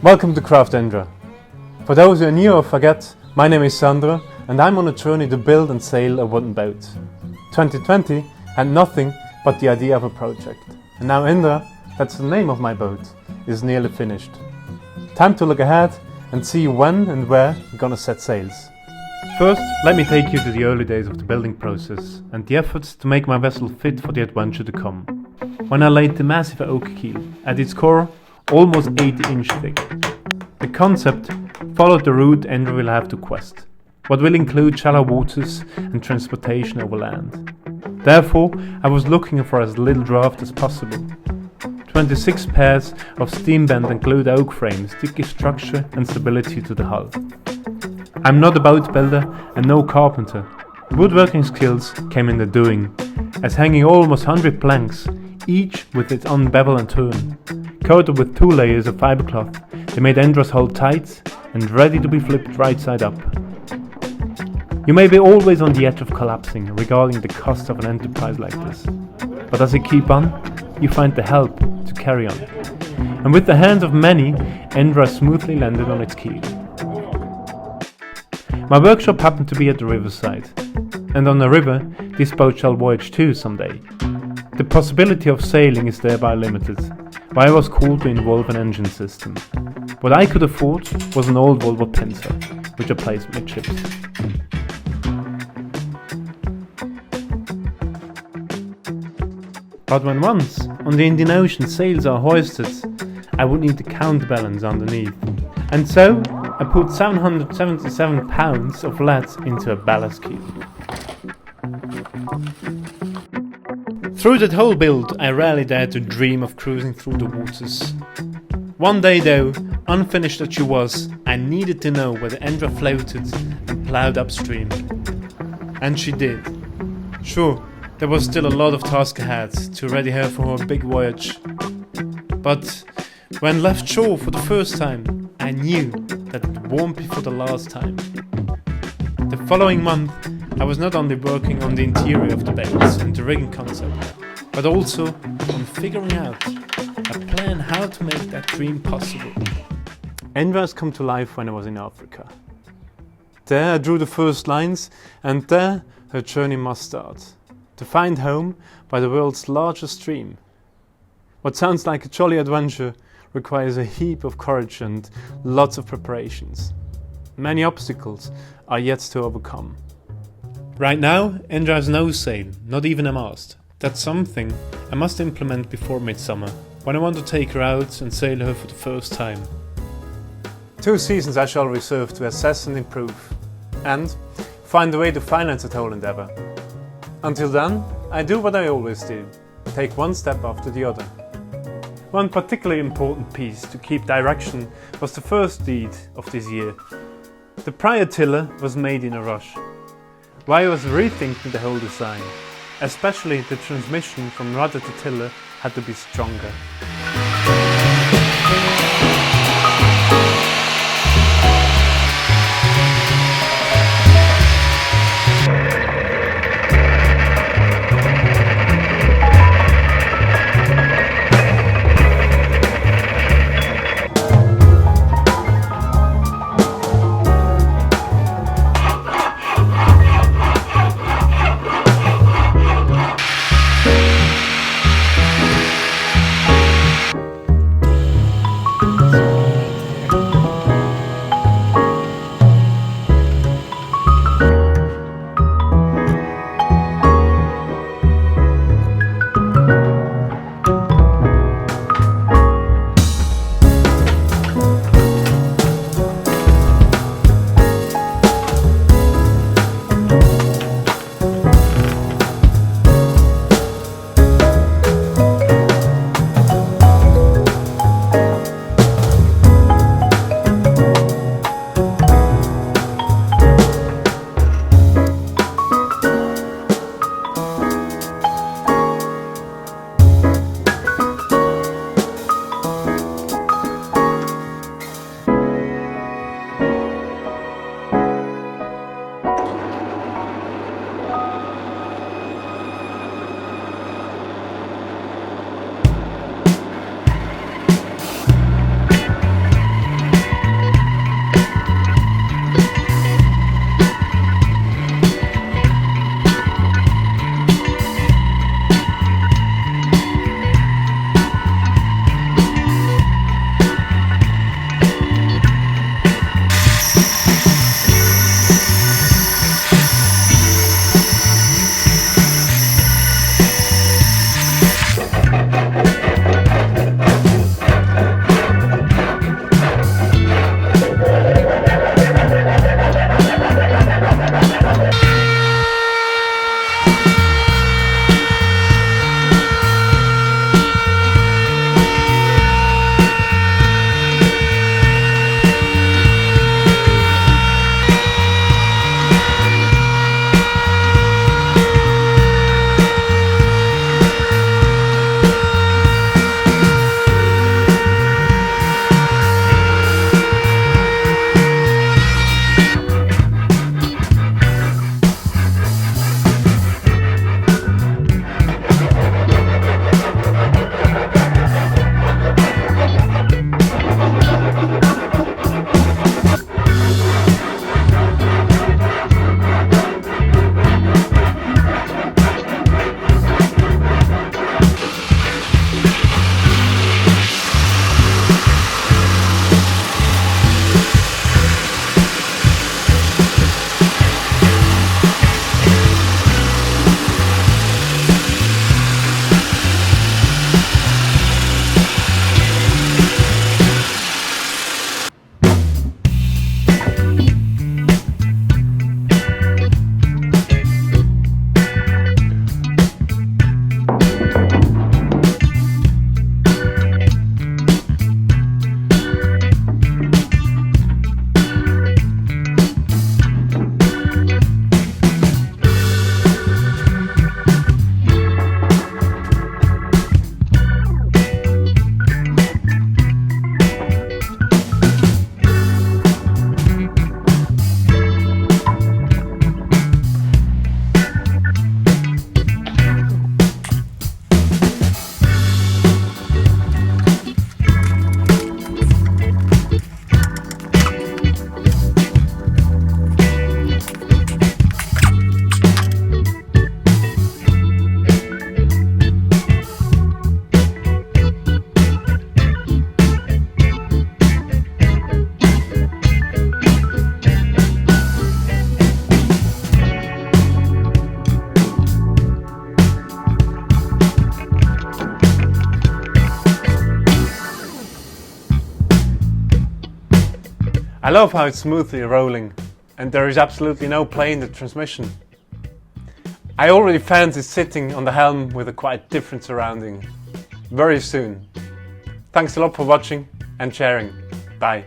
Welcome to Craft Endra. For those who are new or forget, my name is Sandra and I'm on a journey to build and sail a wooden boat. 2020 had nothing but the idea of a project. And now Endra, that's the name of my boat, is nearly finished. Time to look ahead and see when and where we're gonna set sails. First, let me take you to the early days of the building process and the efforts to make my vessel fit for the adventure to come. When I laid the massive oak keel, at its core, almost 80-inch thick. The concept followed the route Endra will have to quest, what will include shallow waters and transportation over land. Therefore, I was looking for as little draft as possible. 26 pairs of steam bent and glued oak frames to give structure and stability to the hull. I'm not a boat builder and no carpenter. Woodworking skills came in the doing, as hanging almost 100 planks, each with its own bevel and turn, coated with 2 layers of fibercloth, they made Endra's hull tight and ready to be flipped right side up. You may be always on the edge of collapsing regarding the cost of an enterprise like this, but as you keep on, you find the help to carry on. And with the hands of many, Endra smoothly landed on its keel. My workshop happened to be at the riverside, and on the river, this boat shall voyage too someday. The possibility of sailing is thereby limited, why I was called to involve an engine system. What I could afford was an old Volvo Pincer, which I placed midships. But when once, on the Indian Ocean, sails are hoisted, I would need the counterbalance underneath. And so, I put 777 pounds of lead into a ballast keel. Through that whole build, I rarely dared to dream of cruising through the waters. One day though, unfinished as she was, I needed to know whether Endra floated and ploughed upstream. And she did. Sure, there was still a lot of task ahead to ready her for her big voyage. But when left shore for the first time, I knew that it won't be for the last time. The following month, I was not only working on the interior of the boats and the rigging concept, but also on figuring out a plan how to make that dream possible. Endra has come to life when I was in Africa. There I drew the first lines, and there her journey must start, to find home by the world's largest stream. What sounds like a jolly adventure requires a heap of courage and lots of preparations. Many obstacles are yet to overcome. Right now, Endra has no sail, not even a mast. That's something I must implement before midsummer, when I want to take her out and sail her for the first time. 2 seasons I shall reserve to assess and improve, and find a way to finance that whole endeavour. Until then, I do what I always do, take one step after the other. One particularly important piece to keep direction was the first deed of this year. The prior tiller was made in a rush. Why I was rethinking the whole design, especially the transmission from rudder to tiller had to be stronger. I love how it's smoothly rolling and there is absolutely no play in the transmission. I already fancy sitting on the helm with a quite different surrounding very soon. Thanks a lot for watching and sharing. Bye.